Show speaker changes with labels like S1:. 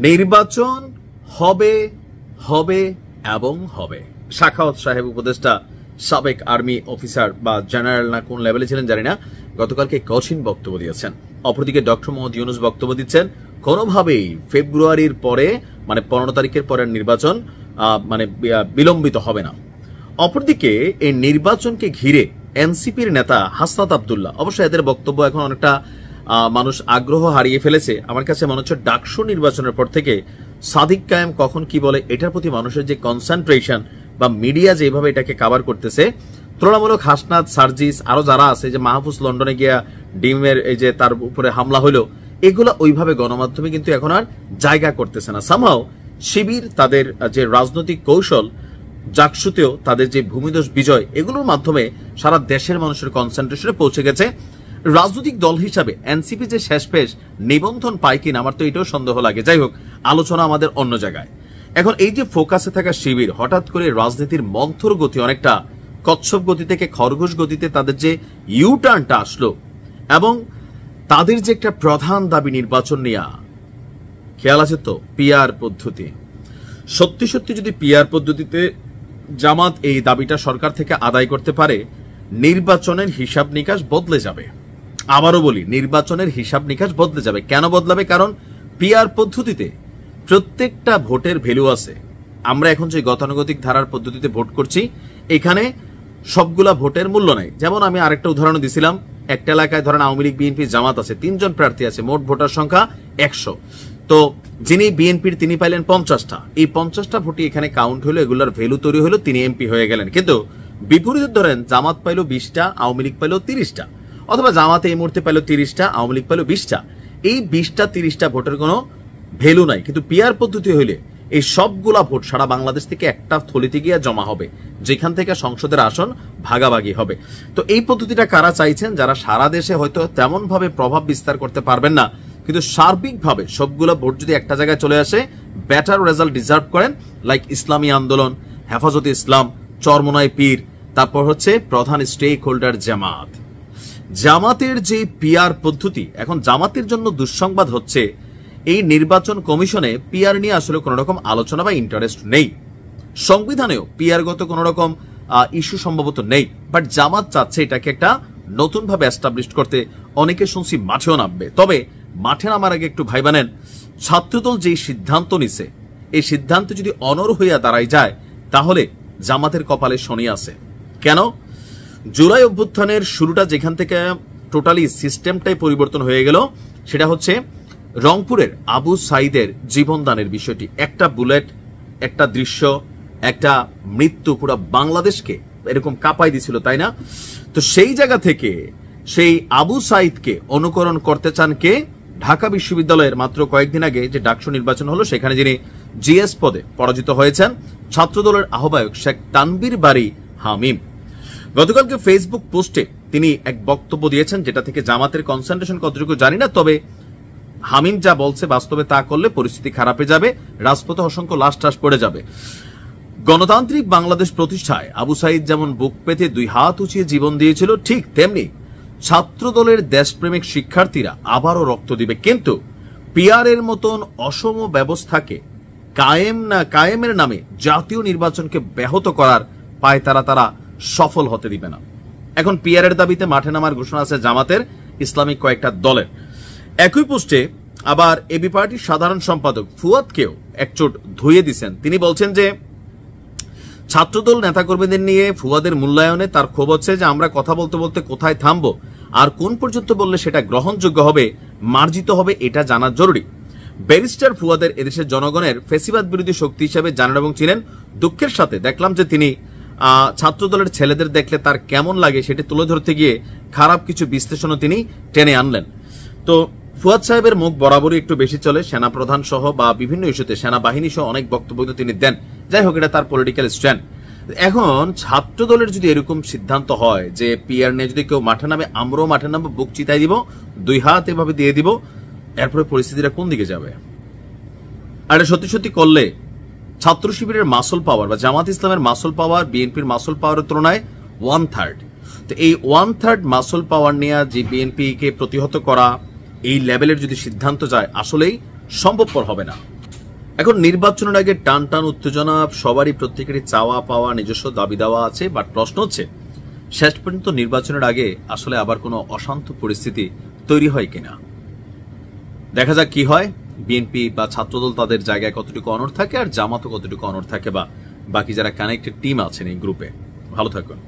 S1: নির্বাচন হবে হবে এবং হবে। সাখাওয়াত সাহেব উপদেষ্টা, সাবেক আর্মি অফিসার বা জেনারেল না কোন লেভেলে ছিলেন জানি না, গতকালকে কঠিন বক্তব্য দিয়েছেন। অপরদিকে ডক্টর মোহাম্মদ ইউনূস বক্তব্য দিচ্ছেন কোনোভাবেই ফেব্রুয়ারির পরে মানে 15 তারিখের পরে নির্বাচন বিলম্বিত হবে না। অপরদিকে এই নির্বাচনকে ঘিরে এনসিপির নেতা হাসনাত আব্দুল্লাহ, অবশ্য এদের বক্তব্য এখন অনেকটা মানুষ আগ্রহ হারিয়ে ফেলেছে। আমার কাছে মনে হচ্ছে ডাকসু নির্বাচনের পর থেকে সাদিক কায়েম কখন কি বলে এটার প্রতি মানুষের যে কনসেন্ট্রেশন বা মিডিয়া যেভাবে এটাকে কভার করতেছে, তুলনামূলক হাসনাত, সার্জিস আরো যারা আছে, যে মাহফুজ লন্ডনে গিয়া ডিমের এই যে তার উপরে হামলা হলো, এগুলো ওইভাবে গণমাধ্যমে কিন্তু এখন আর জায়গা করতেছে না। সামহাও শিবির তাদের যে রাজনৈতিক কৌশল, জাকসুতেও তাদের যে ভূমিদোষ বিজয়, এগুলোর মাধ্যমে সারা দেশের মানুষের কনসেন্ট্রেশনে পৌঁছে গেছে। রাজনৈতিক দল হিসাবে এনসিপি যে শেষ পেশ নিবন্ধন পায় কিনা আমার তো এটাও সন্দেহ লাগে। যাই হোক, আলোচনা আমাদের অন্য জায়গায়। এখন এই যে ফোকাসে থাকা শিবির হঠাৎ করে রাজনীতির মন্থর গতি অনেকটা কচ্ছপ গতি থেকে খরগোশ গতিতে তাদের যে ইউটার্নটা আসলো, এবং তাদের যে একটা প্রধান দাবি নির্বাচন নিয়ে, খেয়াল আছে তো পিআর পদ্ধতি। সত্যি সত্যি যদি পিআর পদ্ধতিতে জামাত এই দাবিটা সরকার থেকে আদায় করতে পারে, নির্বাচনের হিসাব নিকাশ বদলে যাবে। আবারও বলি, নির্বাচনের হিসাব নিকাশ বদলে যাবে। কেন বদলাবে? কারণ পিআর পদ্ধতিতে প্রত্যেকটা ভোটের ভ্যালু আছে। আমরা এখন যে গতানুগতিক ধারার পদ্ধতিতে ভোট করছি, এখানে সবগুলা ভোটের মূল্য নাই। যেমন আমি আরেকটা উদাহরণ দিছিলাম, একটা এলাকায় ধরেন আওয়ামী লীগ, বিএনপি, জামাত আছে, 3 জন প্রার্থী আছে, মোট ভোটার সংখ্যা 100। তো যিনি বিএনপির তিনি পাইলেন 50টা, এই 50টা ভোটই এখানে কাউন্ট হলো, এগুলোর ভ্যালু তৈরি হলো, তিনি এমপি হয়ে গেলেন। কিন্তু বিপরীতে ধরেন জামাত পাইল 20টা, আওয়ামী লীগ পাইল 30টা, অথবা জামাত এই মুহূর্তে পাইল 30টা, আওয়ামী লীগ পাইল 20টা। এই 20টা 30টা ভোটের কোনো ভ্যালু নাই। কিন্তু পিআর পদ্ধতি হইলে এই সবগুলা ভোট সারা বাংলাদেশ থেকে একটা থলিতে গিয়ে জমা হবে, যেখান থেকে সংসদের আসন ভাগাভাগি হবে। তো এই পদ্ধতিটা কারা চাইছেন? যারা সারা দেশে হয়তো তেমন ভাবে প্রভাব বিস্তার করতে পারবেন না, কিন্তু সার্বিকভাবে সবগুলো ভোট যদি একটা জায়গায় চলে আসে, বেটার রেজাল্ট ডিজার্ভ করেন, লাইক ইসলামী আন্দোলন, হেফাজতে ইসলাম, চরমোনাই পীর, তারপর হচ্ছে প্রধান স্টেক হোল্ডার জামাত। জামাতের যে পিআর পদ্ধতি, এখন জামাতের জন্য দুঃসংবাদ হচ্ছে এই নির্বাচন কমিশনে পিআর নিয়ে আসলে কোন রকম আলোচনা বা ইন্টারেস্ট নেই। সংবিধানেও পিআরগত কোন রকম ইস্যু সম্ভবত নেই, বাট জামাত চাচ্ছে এটাকে একটা নতুন ভাবে এস্টাবলিশ করতে। অনেকে শুনছি মাঠেও নামবে। তবে মাঠে নামার আগে একটু ভাইবা নেন, ছাত্রদল যে সিদ্ধান্ত নিছে, এই সিদ্ধান্ত যদি অনড় হইয়া দাঁড়ায় যায়, তাহলে জামাতের কপালে শনি আছে। কেন? জুলাই অভ্যুত্থানের শুরুটা যেখান থেকে টোটালি সিস্টেমটাই পরিবর্তন হয়ে গেল, সেটা হচ্ছে রংপুরের আবু সাইদের জীবনদানের বিষয়টি। একটা বুলেট, একটা দৃশ্য, একটা মৃত্যু পুরো বাংলাদেশকে এরকম কাঁপাই দিছিল, তাই না? তো সেই জায়গা থেকে সেই আবু সাইদকে অনুকরণ করতে চান কে? ঢাকা বিশ্ববিদ্যালয়ের মাত্র কয়েকদিন আগে যে ডাকসু নির্বাচন হলো, সেখানে যিনি জিএস পদে পরাজিত হয়েছেন, ছাত্রদলের আহ্বায়ক শেখ তানবীর বারী হামিম। গতকালকে ফেসবুক পোস্টে তিনি এক বক্তব্য দিয়েছেন, যেটা থেকে জামাতের কনসেন্ট্রেশন কতটুকু জানি না, তবে হামিম যা বলছে বাস্তবে তা করলে পরিস্থিতি খারাপে যাবে, রাজপথে অসংখ্য লাশ টাশ পড়ে যাবে। গণতান্ত্রিক বাংলাদেশ প্রতিষ্ঠায় আবু সাইদ যেমন বুক পেতে 2 হাত উঁচিয়ে জীবন দিয়েছিল, ঠিক তেমনি ছাত্রদলের দেশপ্রেমিক শিক্ষার্থীরা আবারও রক্ত দিবে। কিন্তু পিআর এর মতন অসম ব্যবস্থাকে কায়েমের নামে জাতীয় নির্বাচনকে ব্যাহত করার পায় তারা সফল হতে দিবে না। এখন পিআর এর দাবিতে মাঠে নামার ঘোষণা আছে জামাতের, ইসলামিক কয়েকটা দলের। একই পোস্টে আবার এবি পার্টির সাধারণ সম্পাদক ফুয়াদকেও একচোট ধুয়ে দিচ্ছেন। তিনি বলছেন যে ছাত্রদল নেতাকর্মীদের নিয়ে ফুয়াদের মূল্যায়নে তার ক্ষোভ হচ্ছে যে আমরা কথা বলতে বলতে কোথায় থামবো আর কোন পর্যন্ত বললে সেটা গ্রহণযোগ্য হবে, মার্জিত হবে, এটা জানা জরুরি। ব্যারিস্টার ফুয়াদের এদেশের জনগণের ফেসিবাদ বিরোধী শক্তি হিসেবে জানেন এবং চিনেন। দুঃখের সাথে দেখলাম যে তিনি ছাত্রদলের ছেলেদের দেখলে তার কেমন লাগে সেটি তুলে ধরতে গিয়ে খারাপ কিছু বিশ্লেষণও তিনি টেনে আনলেন। তো ফুয়াদ সাহেবের মুখ বরাবরই একটু বেশি চলে সেনাপ্রধান সহ বা বিভিন্ন ইস্যুতে, সেনাবাহিনী সহ অনেক বক্তব্য তিনি দেন। যাই হোক, এটা তার পলিটিক্যাল স্ট্যান্ড। এখন ছাত্রদলের যদি এরকম সিদ্ধান্ত হয় যে পিআর নিয়ে যদি কেউ মাঠে নামে, আমরাও মাঠে নামবো, বুক চিতাই দিব, 2 হাত এভাবে দিয়ে দিব, এরপরে পরিস্থিতিটা কোন দিকে যাবে? আর সত্যি সত্যি করলে ছাত্র শিবিরের মাসল পাওয়ার বা জামাত ইসলামের মাসল পাওয়ার বিএনপির মাসল পাওয়ারের তুলনায় 1/3। তো এই 1/3 মাসল পাওয়ার নিয়ে যে বিএনপি কে প্রতিহত করা, এই লেভেলের যদি সিদ্ধান্ত যায়, আসলেই সম্ভবপর হবে না। এখন নির্বাচনের আগে টান টান উত্তেজনা, সবারই প্রত্যেকেরই চাওয়া পাওয়া নিজস্ব দাবি দেওয়া আছে, বাট প্রশ্ন হচ্ছে শেষ পর্যন্ত নির্বাচনের আগে আসলে আবার কোনো অশান্ত পরিস্থিতি তৈরি হয় কিনা। দেখা যাক কি হয়। বিএনপি বা ছাত্রদল তাদের জায়গায় কতটুকু অনড় থাকে, আর জামাতও কতটুকু অনড় থাকে, বা বাকি যারা কানেক্টেড টিম আছেন এই গ্রুপে। ভালো থাকুন।